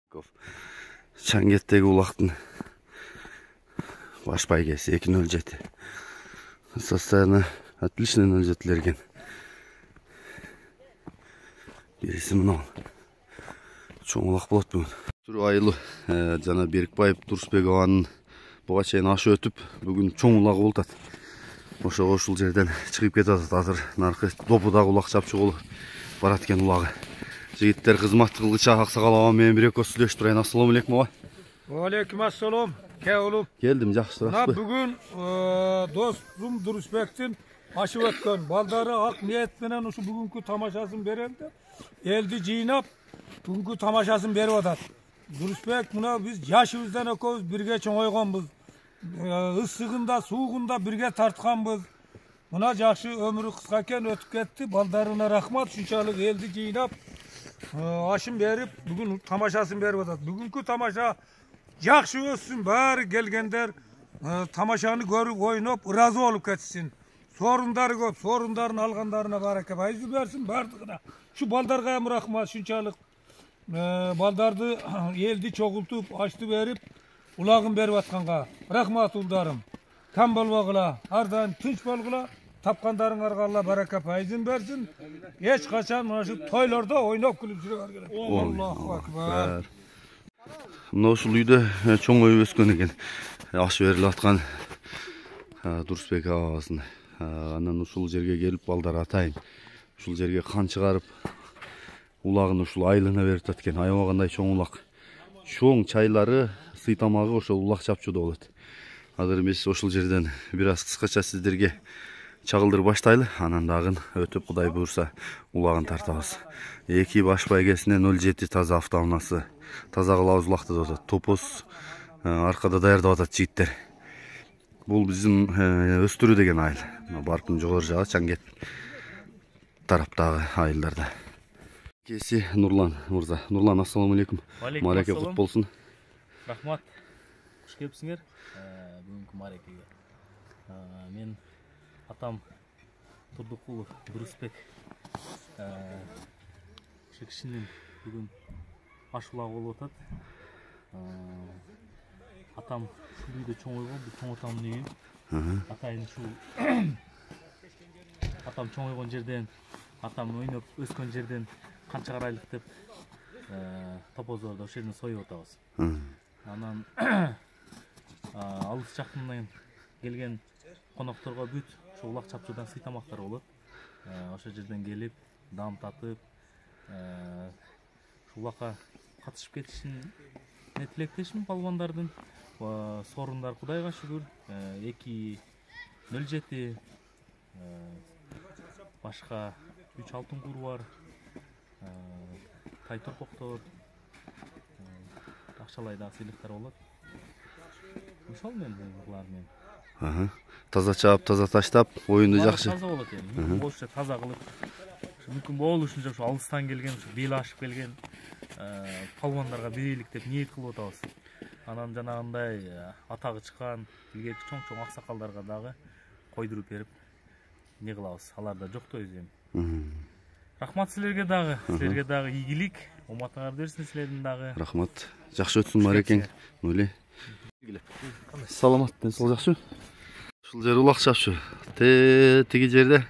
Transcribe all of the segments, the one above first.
Чангеттегі улақтың баш байгесі 2.07. Состояние отлично 0.7-лерген. Бересі мұнау. Чоң улақ болады бүгін. Түрі айылы жана Берікбаев Турсбек ағаның бұға чейін ашы өтіп, бүгін чоң улағы болтады. Ошо ошыл жерден шығып кетеді. Азыр нарқы допудағы улақ чапчы қолы бараткен улағы. Жігіттер қызматты қылғыча ақсақал ағам мен бір екі сөйлеш тұрайын. Ассаламу алейкум ағай. Алейкум ассалам. Келдім, жақсы тұрасыз ба? Бүгін достым Турсбектің ашып өткен балдары ақ ниетменен ушу бүгүнкү тамашасын берем деп элди жыйнап бүгүнкү тамашасын берип атат. Турсбек мына биз жашыбыздан экөөбүз бирге чоңойгонбуз. Ысыгында, суугунда бирге тартканбыз. Мына жакшы өмүрү кыска экен өтүп кетти. Балдарына рахмат, ушунчалык элди жыйнап ашын берип, бүгүн тамашасын берип атат. Бүгүнкү тамаша жакшы өссүн, баары келгендер тамашаны көрүп, ойноп, ыраазы болуп кетсин. Сорундары көп, сорундарын алгандарына барака байызы берсин бардыгына. Şu балдарга ham рахмат, шунчалык балдарды элди чогултуп, ашты берип, улагын берип атканга рахмат улдарым. Кам болбогула, ар дайым тынч болгула. Тапқандарыңарға Алла барака пайызын берсін. Еш қашан мына шу тойларда ойнап күліп жүре бергиле. Аллаху акбар. Мына ушул үйдө чоң ой өскөн экен. Аш берилип аткан Турсбек агабыздын. Анан ушул жерге келип балдар атайын. Ушул жерге кан чыгарып, улагын ушул айылына берип атат экен. Аябагандай чоң улак. Чоң чайлары, сый тамагы ошол улак чапчуда болот. Азыр биз ошол жерден бир аз кыскача сиздерге чагылдырып баштайлы, анан дагы өтүп Кудай буйрса улагын тартабыз. Эки баш байгесине 0.7 таза автоунасы, таза кылабыз улакты деп атат. Топоз аркада даярдап атат жигиттер. Бул биздин өстүрүү деген айыл. Барктын жогору жагы Чангет тараптагы айылдарда. Кеси Нурлан мырза. Нурлан, ассаламу алейкум. Мареке кут болсун. Рахмат. Куш келипсиңер. Бүгүнкү марекеге. Мен атам Турдукулов Турсбек. Кишинин бүгүн ашулаг болуп атат. Атам ушул үйдө чоңойгон, бул чоң атамдын үйү. Атайын ушул атам чоңойгон жерден, атам ойноп өскөн жерден канча карайлык деп топоздорду ошол жерден союп атабыз. Анан алыс жакындан келген конокторго бүт ошол улак чапчудан сый тамактар болот. Ошол жерден келип, дам татып, ушул улакка катышып кетишин тилектешмин балбандардын. Сорундар Кудайга шүгүр 2.07, башка 3 алтын кур бар, тай торпоктор, акчалай да сыйлыктар болот. Ошол мен булармен. Таза чаап, таза таштап, оюнду жакшы. Таза болот эми. Болчу таза кылып, мүмкүн болушунча ушу алыстан келген, ушу бел ашып келген палвандарга берелик деп ниет кылып атабыз. Анан жанагындай атагы чыккан илгерки чоң-чоң аксакалдарга дагы койдуруп берип не кылабыз. Алар да жоктой эми. Рахмат силерге дагы ийгилик, уматыңар берсин силердин дагы. Рахмат. Жакшы өтсүн марекең. Нуле. Саламат, денсаулык жакшы? Ушул жер улак чапчу. Тиги жерде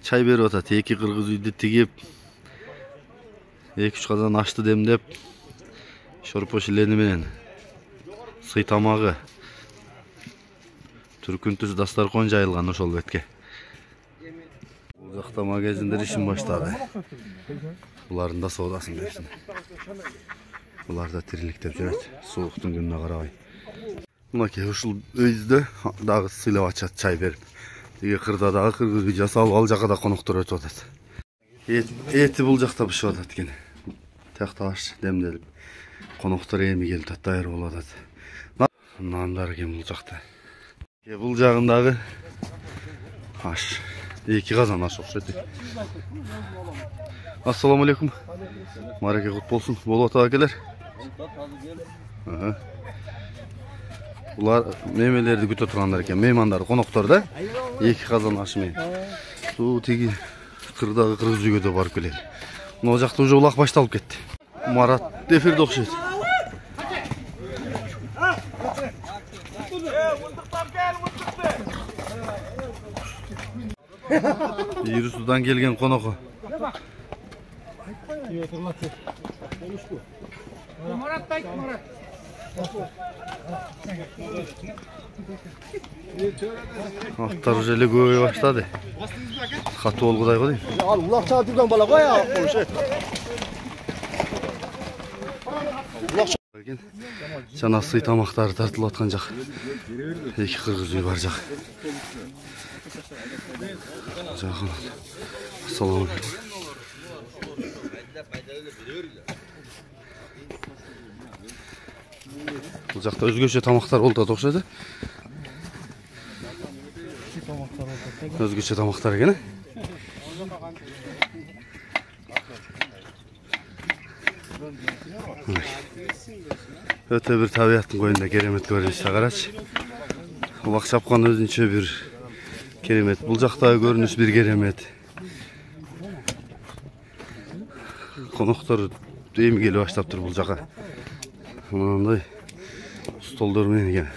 чай берип атат. Эки кыргыз үйдү тигип, 2-3 казан ашты демдеп, шорпо шилени менен сый тамагы, түркүн түз дастаркон жайылган ошол бетке. Бул жакта магазиндер ишин баштады. Булардын да соодасын берсин. Булар да тириликтеп жүрөт, сууктун күнүнө карабай. Мынакей ушул өйдө дагы сыйлап ачат, чай берип. Тиги кырда дагы кыргыз үй жасалып, ал жака да коноктор өтүп атат. Эти бул жакта бышып атат экен. Тиякта аш демделип, коноктор эми келип атат, даяр болуп атат. Нандар экен бул жакта. Бул жагындагы аш. 2 казан аш окшойт. Ассаламу алейкум. Мареке кут болсун. Болуп атат акелер. Булар мемелерди күтө тургандар экен. Меймандар, коноктор да. 2 казан ашы менен. Суу тиги кырдагы кыргыз үйгө да барып келели. Мына жакта уже улак башталып кетти. Марат эфирде окшойт. Иірсудан келген қонақы. Аттар желе көбейе баштады. Қатты болғыдай ғой дейм. Ал улақ чағып жүрген бала ғой ya. Жана сый тамақтары тартылып атқан жақ. Екі қырғыз үй бар жақ. Жақын. Ассаламу алейкум. Бұл жақта өзгеше тамақтар болды оқшайды. Өзгеше тамақтар екен. Өте бір табиғаттың қойында керемет көрінісі қарашы. Улақ шапқан өзінше бір керемет. Бұл жақтағы көрініс бір керемет. Қонақтар деймі келіп баштап тұр бұл жаққа. Мынандай столдармен екен.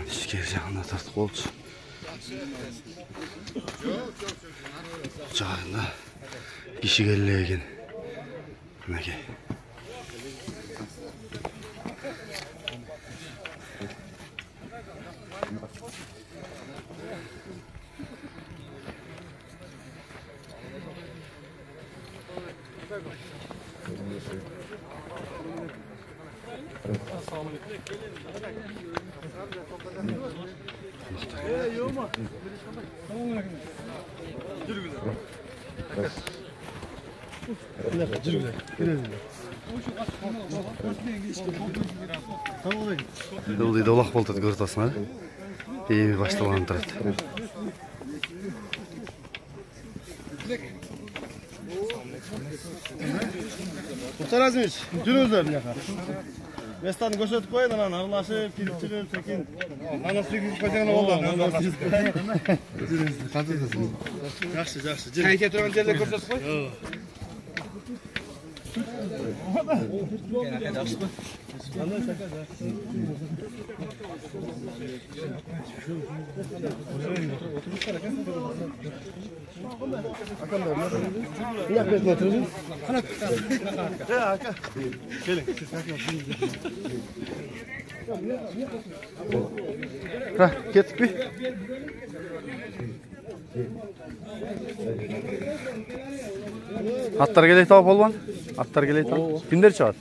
Ішкер жағына тартып қолды. Жағында кіші келі екен. Мінекей. Ылдыйда олақ болтады көртасына. Еми башталған тұрады. Мұхтар Азимович, жүріңіздер мына жаққа. Местаны көрсетіп қойын, анан аралашып, келіп шығып, секен. Анасы келіп қойсаңыз болды. Жақсы, жақсы. Кайке тұрған жерде көрсетіп қой. Kettik mi? Аттар келей тауып олбан? Аттар келей тауып? Кімдер шығады?